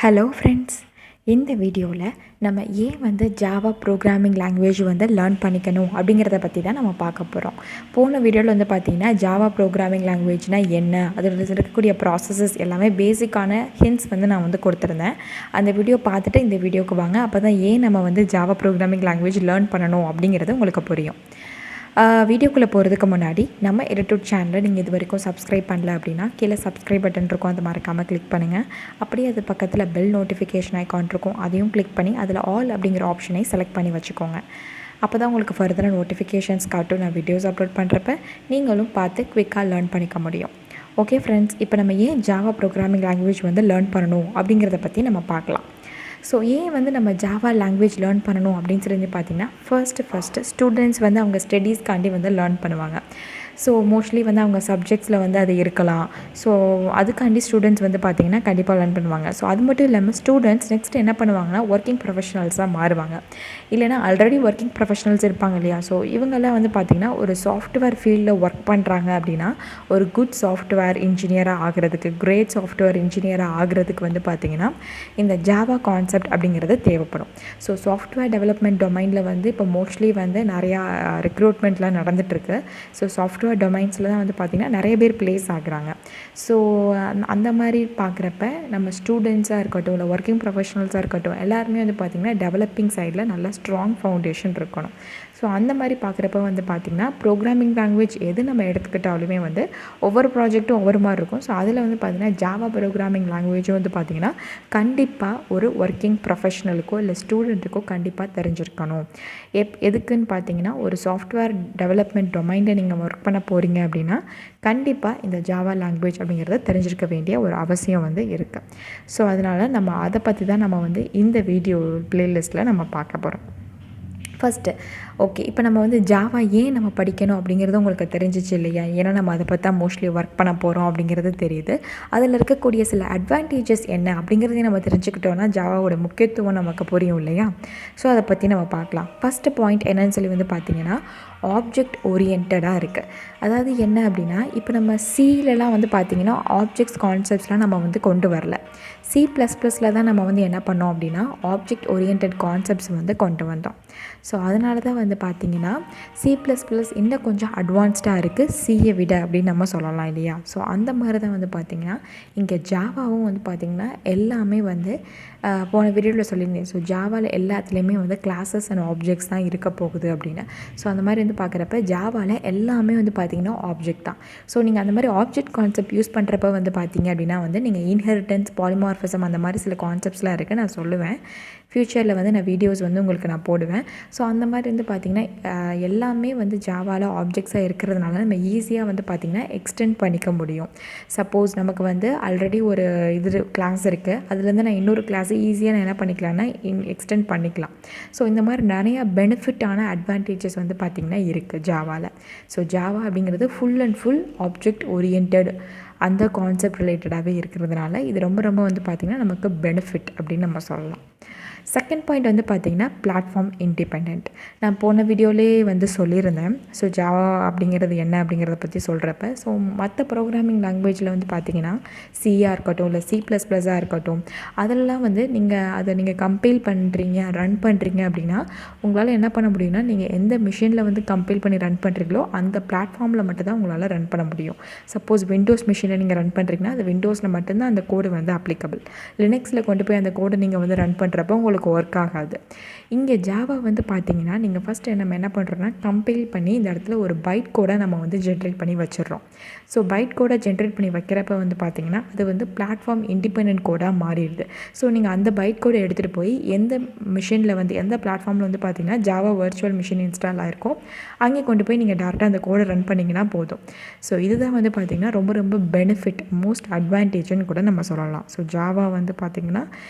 Hello friends, இந்த வீடியோவில் நம்ம ஏன் ஜாவா ப்ரோக்ராமிங் லாங்குவேஜ் லேர்ன் பண்ணிக்கணும் அப்படிங்கிறத பற்றி தான் நம்ம பார்க்க போகிறோம். போன வீடியோவில் பார்த்திங்கன்னா ஜாவா ப்ரோக்ராமிங் லாங்குவேஜ்னால் என்ன, அதில் இருக்கக்கூடிய ப்ராசஸஸ் எல்லாமே பேசிக்கான ஹிண்ட்ஸ் நான் கொடுத்துருந்தேன். அந்த வீடியோ பார்த்துட்டு இந்த வீடியோவுக்கு வாங்க. அப்போ தான் ஏன் நம்ம ஜாவா ப்ரோக்ராமிங் லாங்குவேஜ் லேர்ன் பண்ணணும் அப்படிங்கிறது உங்களுக்கு புரியும். வீடியோக்குள்ளே போகிறதுக்கு முன்னாடி நம்ம edutut சேனலை நீங்கள் இது வரைக்கும் சப்ஸ்கிரைப் பண்ணல அப்படின்னா கீழே சப்ஸ்கிரைப் பட்டன் இருக்கும், அது மறக்காமல் கிளிக் பண்ணுங்கள். அப்படியே அது பக்கத்தில் பெல் நோட்டிஃபிகேஷன் ஐக்கான் இருக்கும், அதையும் கிளிக் பண்ணி அதில் ஆல் அப்படிங்கிற ஆப்ஷனை செலக்ட் பண்ணி வச்சுக்கோங்க. அப்போ தான் உங்களுக்கு ஃபர்தராக நோட்டிஃபிகேஷன்ஸ் காட்டும். நான் வீடியோஸ் அப்லோட் பண்ணுறப்ப நீங்களும் பார்த்து குவிக்காக லேர்ன் பண்ணிக்க முடியும். ஓகே ஃப்ரெண்ட்ஸ், இப்போ நம்ம ஏன் ஜாவா ப்ரோக்ராமிங் லாங்குவேஜ் லேர்ன் பண்ணணும் அப்படிங்கிறத பற்றி நம்ம பார்க்கலாம். ஸோ ஏன் நம்ம ஜாவா லாங்குவேஜ் லேர்ன் பண்ணணும் அப்படின்னு சொல்லி பார்த்திங்கன்னா ஃபர்ஸ்ட்டு ஸ்டூடெண்ட்ஸ் அவங்க ஸ்டடீஸ்க்காண்டி லேர்ன் பண்ணுவாங்க. ஸோ மோஸ்ட்லி அவங்க சப்ஜெக்ட்ஸில் அது இருக்கலாம். ஸோ அதுக்காண்டி ஸ்டூடெண்ட்ஸ் பார்த்திங்கன்னா கண்டிப்பாக லேர்ன் பண்ணுவாங்க. ஸோ அது மட்டும் இல்லாமல் ஸ்டூடெண்ட்ஸ் நெக்ஸ்ட் என்ன பண்ணுவாங்கன்னா ஒர்க்கிங் ப்ரொஃபஷனல்ஸாக மாறுவாங்க. இல்லைனா ஆல்ரெடி ஒர்க்கிங் ப்ரொஃபஷனல்ஸ் இருப்பாங்க இல்லையா. ஸோ இவங்கெல்லாம் பார்த்திங்கன்னா ஒரு சாஃப்ட்வேர் ஃபீல்டில் ஒர்க் பண்ணுறாங்க அப்படின்னா ஒரு குட் சாஃப்ட்வேர் இன்ஜினியராக ஆகிறதுக்கு, கிரேட் சாஃப்ட்வேர் இன்ஜினியராக ஆகிறதுக்கு பார்த்திங்கன்னா இந்த ஜாவா கான்செப்ட் அப்படிங்கிறது தேவைப்படும். ஸோ சாஃப்ட்வேர் டெவலப்மெண்ட் டொமைனில் இப்போ மோஸ்ட்லி நிறையா ரெக்ரூட்மெண்ட்லாம் நடந்துகிட்ருக்கு. ஸோ சாஃப்ட்வேர் டொமைன்ஸில் தான் பார்த்திங்கன்னா நிறைய பேர் ப்ளேஸ் ஆகுறாங்க. ஸோ அந்த மாதிரி பார்க்குறப்ப நம்ம ஸ்டூடெண்ட்ஸாக இருக்கட்டும், இல்லை ஒர்க்கிங் ப்ரொஃபஷனல்ஸாக இருக்கட்டும், எல்லாருமே பார்த்திங்கன்னா டெவலப்பிங் சைடில் நல்ல ஸ்ட்ராங் ஃபவுண்டேஷன் இருக்கணும். ஸோ அந்த மாதிரி பார்க்குறப்ப பார்த்திங்கன்னா ப்ரோக்ராமிங் லாங்குவேஜ் எது நம்ம எடுத்துக்கிட்டாலுமே ஒவ்வொரு ப்ராஜெக்ட்டும் ஒவ்வொரு மாதிரி இருக்கும். ஸோ அதில் பார்த்திங்கன்னா ஜாவா ப்ரோக்ராமிங் லாங்குவேஜும் பார்த்திங்கன்னா கண்டிப்பாக ஒரு ஒர்க்கிங் ப்ரொஃபஷனலுக்கோ இல்லை ஸ்டூடெண்ட்டுக்கோ கண்டிப்பாக தெரிஞ்சிருக்கணும். எதுக்குன்னு பார்த்திங்கன்னா ஒரு சாஃப்ட்வேர் டெவலப்மெண்ட் டொமைனில் நீங்கள் ஒர்க் பண்ண போகிறீங்க அப்படின்னா கண்டிப்பாக இந்த ஜாவா லாங்குவேஜ் அப்படிங்கிறத தெரிஞ்சிருக்க வேண்டிய ஒரு அவசியம் இருக்குது. ஸோ அதனால் நம்ம அதை பற்றி தான் நம்ம இந்த வீடியோ ப்ளேலிஸ்ட்டில் நம்ம பார்க்க போகிறோம். ஃபஸ்ட்டு ஓகே, இப்போ நம்ம ஜாவா ஏன் நம்ம படிக்கணும் அப்படிங்கிறது உங்களுக்கு தெரிஞ்சிச்சு இல்லையா. ஏன்னா நம்ம அதை பற்றி தான் மோஸ்ட்லி ஒர்க் பண்ண போகிறோம் அப்படிங்கிறது தெரியுது. அதில் இருக்கக்கூடிய சில அட்வான்டேஜஸ் என்ன அப்படிங்கிறதையும் நம்ம தெரிஞ்சுக்கிட்டோன்னா ஜாவாவோட முக்கியத்துவம் நமக்கு புரியும் இல்லையா. ஸோ அதை பற்றி நம்ம பார்க்கலாம். ஃபஸ்ட்டு பாயிண்ட் என்னன்னு சொல்லி பார்த்திங்கன்னா ஆப்ஜெக்ட் ஓரியன்டாக இருக்குது. அதாவது என்ன அப்படின்னா இப்போ நம்ம சிலலாம் பார்த்திங்கன்னா ஆப்ஜெக்ட்ஸ் கான்செப்ட்ஸ்லாம் நம்ம கொண்டு வரல. C++ல் தான் நம்ம என்ன பண்ணோம் அப்படின்னா ஆப்ஜெக்ட் ஓரியன்ட் கான்செப்ட்ஸ் கொண்டு வந்தோம். ஸோ அதனால தான் பார்த்திங்கன்னா C++ இன்னும் கொஞ்சம் அட்வான்ஸ்டாக இருக்குது சியை விட அப்படின்னு நம்ம சொல்லலாம் இல்லையா. ஸோ அந்த மாதிரி தான் பார்த்திங்கன்னா இங்கே ஜாவாவும் பார்த்திங்கன்னா எல்லாமே போன வீடியோவில் சொல்லியிருந்தேன். ஸோ ஜாவாவில் எல்லாத்துலேயுமே கிளாஸஸ் அண்ட் ஆப்ஜெக்ட்ஸ் தான் இருக்க போகுது அப்படின்னு. ஸோ அந்த மாதிரி பார்க்குறப்ப ஜாவாவில் எல்லாமே பார்த்திங்கன்னா ஆப்ஜெக்ட் தான். ஸோ நீங்கள் அந்த மாதிரி ஆப்ஜெக்ட் கான்செப்ட் யூஸ் பண்ணுறப்ப பார்த்திங்க அப்படின்னா நீங்கள் இன்ஹெரிட்டன்ஸ், பாலிமார்ஃபிசம் அந்த மாதிரி சில கான்செப்ட்ஸ்லாம் இருக்குது. நான் சொல்லுவேன் ஃப்யூச்சரில் நான் வீடியோஸ் உங்களுக்கு நான் போடுவேன். ஸோ அந்த மாதிரி பார்த்திங்கன்னா எல்லாமே ஜாவாவில் ஆப்ஜெக்ட்ஸாக இருக்கிறதுனால நம்ம ஈஸியாக பார்த்திங்கன்னா எக்ஸ்டெண்ட் பண்ணிக்க முடியும். சப்போஸ் நமக்கு ஆல்ரெடி ஒரு இது கிளாஸ் இருக்குது, அதுலேருந்து நான் இன்னொரு கிளாஸை ஈஸியாக நான் என்ன பண்ணிக்கலாம்னா எக்ஸ்டெண்ட் பண்ணிக்கலாம். ஸோ இந்த மாதிரி நிறையா பெனிஃபிட்டான அட்வான்டேஜஸ் பார்த்திங்கன்னா இருக்குது ஜாவாவில். ஸோ ஜாவா அப்படிங்கிறது full and full object orient அந்த கான்செப்ட் ரிலேட்டடாகவே இருக்கிறதுனால இது ரொம்ப பார்த்திங்கன்னா நமக்கு பெனிஃபிட் அப்படின்னு நம்ம சொல்லலாம். செகண்ட் பாயிண்ட் பார்த்திங்கன்னா பிளாட்ஃபார்ம் இண்டிபெண்ட். நான் போன வீடியோவிலே சொல்லியிருந்தேன். ஸோ ஜாவா அப்படிங்கிறது என்ன அப்படிங்கிறத பற்றி சொல்கிறப்ப ஸோ மற்ற ப்ரோக்ராமிங் லாங்குவேஜில் பார்த்திங்கன்னா சியாக இருக்கட்டும், இல்லை C++ஆக இருக்கட்டும், அதெல்லாம் நீங்கள் கம்பைல் பண்ணுறீங்க, ரன் பண்ணுறீங்க அப்படின்னா உங்களால் என்ன பண்ண முடியும்னா நீங்கள் எந்த மிஷினில் கம்பைல் பண்ணி ரன் பண்ணுறீங்களோ அந்த பிளாட்ஃபார்மில் மட்டும்தான் உங்களால் ரன் பண்ண முடியும். சப்போஸ் விண்டோஸ் மிஷினில் நீங்கள் ரன் பண்ணுறீங்கன்னா அது விண்டோஸில் மட்டும்தான் அந்த கோடு அப்ளிகபிள். லினக்ஸில் கொண்டு போய் அந்த கோடை நீங்கள் ரன் பண்ணுறப்போ உங்களுக்கு ஒர்க் ஆகாது. இங்கே ஜாவா பார்த்திங்கன்னா நீங்கள் ஃபஸ்ட்டு நம்ம என்ன பண்ணுறோன்னா கம்பைல் பண்ணி இந்த இடத்துல ஒரு பைட் கோடை நம்ம ஜென்ரேட் பண்ணி வச்சிடுறோம். ஸோ பைட் கோடை ஜென்ரேட் பண்ணி வைக்கிறப்ப பார்த்திங்கன்னா அது பிளாட்ஃபார்ம் இண்டிபெண்ட் கோடாக மாறிடுது. ஸோ நீங்கள் அந்த பைட் கோடை எடுத்துகிட்டு போய் எந்த மிஷினில் எந்த பிளாட்ஃபார்மில் பார்த்திங்கன்னா ஜாவா வர்ச்சுவல் மிஷின் இன்ஸ்டால் ஆகிருக்கும் அங்கே கொண்டு போய் நீங்கள் டேரெக்டாக அந்த கோடை ரன் பண்ணிங்கன்னா போதும். ஸோ இதுதான் பார்த்திங்கன்னா ரொம்ப பெனிஃபிட், மோஸ்ட் அட்வான்டேஜ்னு கூட நம்ம சொல்லலாம். ஸோ ஜாவா பார்த்திங்கன்னா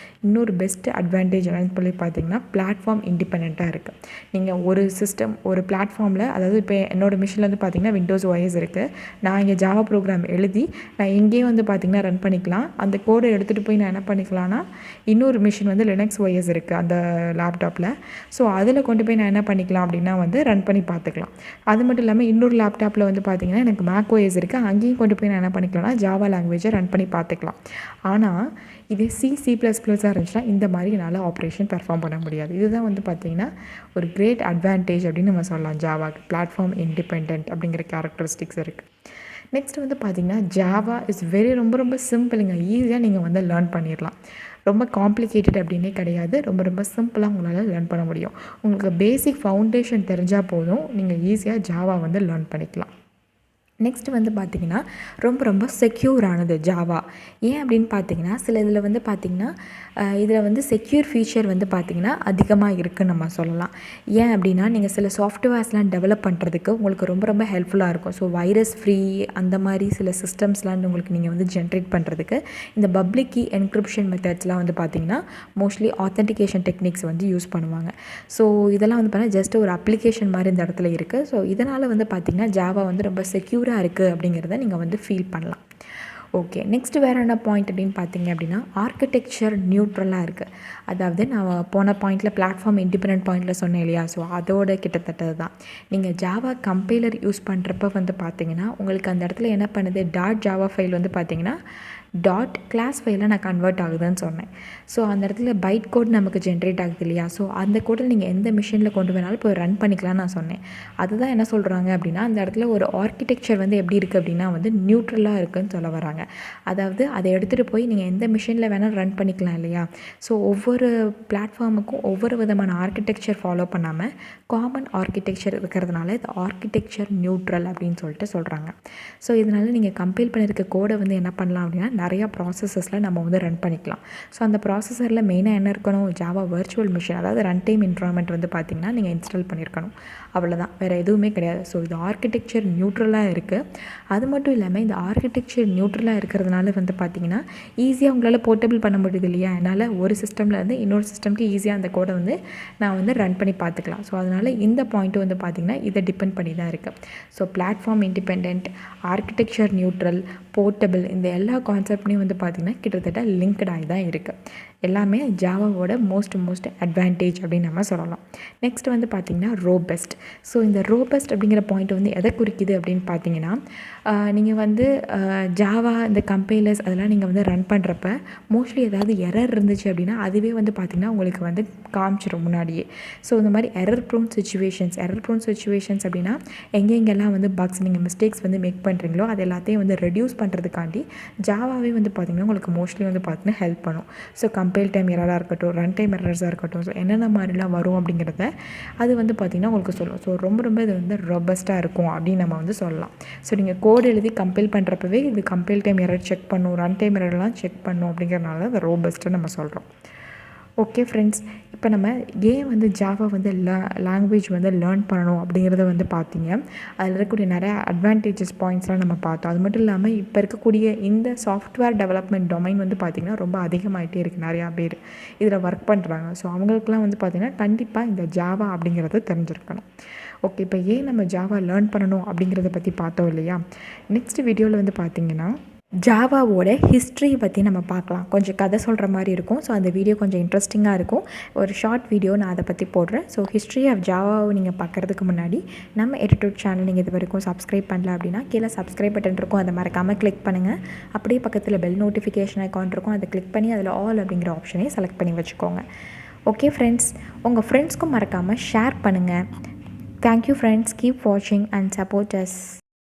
இன்னொரு பெஸ்ட் அட்வான்டேஜ் என்னன்னு சொல்லி பார்த்திங்கன்னா பிளாட்ஃபார்ம் இண்டிபெண்ட்டாக இருக்குது. நீங்கள் ஒரு சிஸ்டம் ஒரு பிளாட்ஃபார்மில், அதாவது இப்போ என்னோடய மிஷினில் பார்த்திங்கன்னா விண்டோஸ் OS இருக்குது. நான் இங்கே ஜாவா ப்ரோக்ராம் எழுதி நான் இங்கேயே பார்த்திங்கன்னா ரன் பண்ணிக்கலாம். அந்த கோடை எடுத்துகிட்டு போய் நான் என்ன பண்ணிக்கலாம்னா இன்னொரு மிஷின் லினக்ஸ் OS இருக்குது அந்த லேப்டாப்பில். ஸோ அதில் கொண்டு போய் நான் என்ன பண்ணிக்கலாம் அப்படின்னா ரன் பண்ணி பார்த்துக்கலாம். அது மட்டும் இல்லாமல் இன்னொரு லேப்டாப்பில் பார்த்திங்கன்னா எனக்கு மேக் OS இருக்குது, அங்கேயும் கொண்டு போய் நான் என்ன பண்ணிக்கலாம்னா ஜாவா லாங்குவேஜை ரன் பண்ணி பார்த்துக்கலாம். ஆனால் இதே C++ஆக இருந்துச்சுன்னா இந்த மாதிரி என்னால் ஆப்ரேஷன் பெர்ஃபார்ம் பண்ண முடியாது. இதுதான் வந்து பார்த்திங்கன்னா ஒரு கிரேட் அட்வான்டேஜ் அப்படின்னு நம்ம சொல்லலாம் ஜாவாக்கு. பிளாட்ஃபார்ம் இண்டிபெண்ட் அப்படிங்கிற கேரக்டரிஸ்டிக்ஸ் இருக்குது. நெக்ஸ்ட் வந்து பார்த்திங்கன்னா ஜாவா இஸ் ரொம்ப ரொம்ப சிம்பிளுங்க. ஈஸியாக நீங்கள் வந்து லேர்ன் பண்ணிடலாம். ரொம்ப காம்ப்ளிகேட்டட் அப்படின்னே கிடையாது. ரொம்ப சிம்பிளாக உங்களால் லேர்ன் பண்ண முடியும். உங்களுக்கு பேசிக் ஃபவுண்டேஷன் தெரிஞ்சால் போதும், நீங்கள் ஈஸியாக ஜாவா வந்து லேர்ன் பண்ணிக்கலாம். நெக்ஸ்ட் வந்து பார்த்திங்கன்னா ரொம்ப செக்யூரானது ஜாவா. ஏன் அப்படின்னு பார்த்தீங்கன்னா சில இதில் வந்து பார்த்திங்கன்னா இதில் வந்து செக்யூர் ஃபீச்சர் வந்து பார்த்திங்கன்னா அதிகமாக இருக்குதுன்னு நம்ம சொல்லலாம். ஏன் அப்படின்னா நீங்கள் சில சாஃப்ட்வேர்ஸ்லாம் டெவலப் பண்ணுறதுக்கு உங்களுக்கு ரொம்ப ஹெல்ப்ஃபுல்லாக இருக்கும். ஸோ வைரஸ் ஃப்ரீ அந்த மாதிரி சில சிஸ்டம்ஸ்லாம் உங்களுக்கு நீங்கள் வந்து ஜென்ரேட் பண்ணுறதுக்கு இந்த பப்ளிக் கீ என்கிரிப்ஷன் மெத்தட்ஸ்லாம் வந்து பார்த்திங்கன்னா மோஸ்ட்லி ஆத்தென்டிகேஷன் டெக்னிக்ஸ் வந்து யூஸ் பண்ணுவாங்க. ஸோ இதெல்லாம் வந்து பார்த்தீங்கன்னா ஜஸ்ட் ஒரு அப்ளிகேஷன் மாதிரி இந்த இடத்துல இருக்குது. ஸோ இதனால் வந்து பார்த்திங்கன்னா ஜாவா வந்து ரொம்ப செக்யூராக இருக்குது அப்படிங்கிறத நீங்கள் வந்து ஃபீல் பண்ணலாம். ஓகே, நெக்ஸ்ட் வேறு என்ன பாயிண்ட் அப்படின்னு பார்த்தீங்க அப்படின்னா ஆர்கிடெக்சர் நியூட்ரலாக இருக்குது. அதாவது நான் போன பாயிண்டில் பிளாட்ஃபார்ம் இண்டிபெண்ட் பாயிண்டில் சொன்னேன் இல்லையா, ஸோ அதோட கிட்டத்தட்ட தான். நீங்கள் ஜாவா கம்பைலர் யூஸ் பண்ணுறப்ப வந்து பார்த்தீங்கன்னா உங்களுக்கு அந்த இடத்துல என்ன பண்ணுது, .java ஃபைல் வந்து பார்த்தீங்கன்னா கிளாஸ் ஃபைலில் நான் கன்வெர்ட் ஆகுதுன்னு சொன்னேன். ஸோ அந்த இடத்துல பைட் கோட் நமக்கு ஜென்ரேட் ஆகுது இல்லையா, ஸோ அந்த கோடில் நீங்கள் எந்த மிஷினில் கொண்டு வேணாலும் போய் ரன் பண்ணிக்கலாம்னு நான் சொன்னேன். அதுதான் என்ன சொல்கிறாங்க அப்படின்னா அந்த இடத்துல ஒரு ஆர்கிடெக்சர் வந்து எப்படி இருக்குது அப்படின்னா வந்து நியூட்ரலாக இருக்குதுன்னு சொல்ல வராங்க. அதாவது அதை எடுத்துகிட்டு போய் நீங்கள் எந்த மிஷினில் வேணாலும் ரன் பண்ணிக்கலாம் இல்லையா. ஸோ ஒவ்வொரு பிளாட்ஃபார்முக்கும் ஒவ்வொரு விதமான ஆர்கிடெக்சர் ஃபாலோ பண்ணாமல் காமன் ஆர்கிடெக்சர் இருக்கிறதுனால இது ஆர்கிடெக்சர் நியூட்ரல் அப்படின்னு சொல்லிட்டு சொல்கிறாங்க. ஸோ இதனால் நீங்கள் கம்பைல் பண்ணியிருக்க கோடை வந்து என்ன பண்ணலாம் அப்படின்னா நிறையா ப்ராசஸஸில் நம்ம வந்து ரன் பண்ணிக்கலாம். ஸோ அந்த ப்ராசஸரில் மெயினாக என்ன இருக்கணும், ஜாவா வர்ச்சுவல் மிஷின், அதாவது ரன் டைம் என்விரான்மெண்ட் வந்து பார்த்திங்கன்னா நீங்கள் இன்ஸ்டால் பண்ணியிருக்கணும். அவ்வளோதான், வேறு எதுவுமே கிடையாது. ஸோ இது ஆர்கிடெக்சர் நியூட்ரலாக இருக்குது. அது மட்டும் இல்லாமல் இந்த ஆர்கிடெக்சர் நியூட்ரலாக இருக்கிறதுனால வந்து பார்த்திங்கன்னா ஈஸியாக உங்களால் போர்ட்டபிள் பண்ண முடியுது இல்லையா. அதனால் ஒரு சிஸ்டமில் இருந்து இன்னொரு சிஸ்டம்க்கு ஈஸியாக அந்த கோடை வந்து நான் வந்து ரன் பண்ணி பார்த்துக்கலாம். ஸோ அதனால் இந்த பாயிண்ட்டு வந்து பார்த்திங்கன்னா இதை டிபெண்ட் பண்ணி தான் இருக்குது. So platform independent, architecture neutral, portable, இந்த எல்லா கான்செப்ட்லேயும் வந்து பார்த்திங்கன்னா கிட்டத்தட்ட லிங்க்டாகி தான் இருக்குது. எல்லாமே ஜாவாவோட மோஸ்ட் அட்வான்டேஜ் அப்படின்னு நம்ம சொல்லலாம். நெக்ஸ்ட் வந்து பார்த்திங்கன்னா ரோபஸ்ட். ஸோ இந்த ரோபஸ்ட் அப்படிங்கிற பாயிண்ட் வந்து எதை குறிக்குது அப்படின்னு பார்த்தீங்கன்னா நீங்கள் வந்து ஜாவா இந்த கம்பைலர்ஸ் அதெல்லாம் நீங்கள் வந்து ரன் பண்ணுறப்ப மோஸ்ட்லி ஏதாவது எரர் இருந்துச்சு அப்படின்னா அதுவே வந்து பார்த்திங்கன்னா உங்களுக்கு வந்து காமிச்சிடும் முன்னாடியே. ஸோ இந்த மாதிரி எரர் ப்ரோன் சுச்சுவேஷன்ஸ் அப்படின்னா எங்கெங்கெல்லாம் வந்து பக்ஸ் நீங்கள் மிஸ்டேக்ஸ் வந்து மேக் பண்ணுறீங்களோ அது எல்லாத்தையும் வந்து ரெடியூஸ் பண்ணுறதுக்காண்டி ஜாவாவே வந்து பார்த்திங்கன்னா உங்களுக்கு மோஸ்ட்லி வந்து பார்த்திங்கன்னா ஹெல்ப் பண்ணும். ஸோ கம்பைல் டைம் எரராக இருக்கட்டும், ரன் டைம் எரர்ஸாக இருக்கட்டும், ஸோ என்னென்ன மாதிரிலாம் வரும் அப்படிங்கிறத அது வந்து பார்த்திங்கன்னா உங்களுக்கு சொல்லும். ஸோ ரொம்ப இது வந்து ரொபஸ்ட்டாக இருக்கும் அப்படின்னு நம்ம வந்து சொல்லலாம். ஸோ நீங்கள் கோடு எழுதி கம்பைல் பண்ணுறப்பவே இது கம்பைல் டைம் எரர் செக் பண்ணும், ரன் டைம் எரர்லாம் செக் பண்ணும் அப்படிங்கிறனால அதை ரோபஸ்ட்டு நம்ம சொல்கிறோம். ஓகே ஃப்ரெண்ட்ஸ், இப்போ நம்ம ஏன் வந்து ஜாவா வந்து லாங்குவேஜ் வந்து லேர்ன் பண்ணணும் அப்படிங்கிறத வந்து பார்த்தீங்க. அதில் இருக்கக்கூடிய நிறையா அட்வான்டேஜஸ் பாயிண்ட்ஸ்லாம் நம்ம பார்த்தோம். அது மட்டும் இல்லாமல் இப்போ இருக்கக்கூடிய இந்த சாஃப்ட்வேர் டெவலப்மெண்ட் டொமைன் வந்து பார்த்திங்கன்னா ரொம்ப அதிகமாகிட்டே இருக்குது. நிறையா பேர் இதில் ஒர்க் பண்ணுறாங்க. ஸோ அவங்களுக்குலாம் வந்து பார்த்திங்கன்னா கண்டிப்பாக இந்த ஜாவா அப்படிங்கிறத தெரிஞ்சிருக்கணும். ஓகே, இப்போ ஏன் நம்ம ஜாவா லேர்ன் பண்ணணும் அப்படிங்கிறத பற்றி பார்த்தோம் இல்லையா. நெக்ஸ்ட் வீடியோவில் வந்து பார்த்திங்கன்னா ஜாவாவோட ஹிஸ்ட்ரி பற்றி நம்ம பார்க்கலாம். கொஞ்சம் கதை சொல்கிற மாதிரி இருக்கும். ஸோ அந்த வீடியோ கொஞ்சம் இன்ட்ரெஸ்டிங்காக இருக்கும். ஒரு ஷார்ட் வீடியோ நான் அதை பற்றி போடுறேன். ஸோ ஹிஸ்ட்ரி ஆஃப் ஜாவாவை நீங்கள் பார்க்குறதுக்கு முன்னாடி நம்ம edutut சேனல் நீங்கள் இது வரைக்கும் சப்ஸ்கிரைப் பண்ணல அப்படின்னா கீழே சப்ஸ்கிரைப் பட்டன் இருக்கும், அதை மறக்காமல் கிளிக் பண்ணுங்கள். அப்படியே பக்கத்தில் பெல் நோட்டிஃபிகேஷன் அக்கௌண்ட் இருக்கும், அதை கிளிக் பண்ணி அதில் ஆல் அப்படிங்கிற ஆப்ஷனை செலக்ட் பண்ணி வச்சுக்கோங்க. ஓகே ஃப்ரெண்ட்ஸ், உங்கள் ஃப்ரெண்ட்ஸ்க்கும் மறக்காமல் ஷேர் பண்ணுங்கள். தேங்க்யூ ஃப்ரெண்ட்ஸ், கீப் வாட்சிங் அண்ட் சப்போர்ட் அஸ்.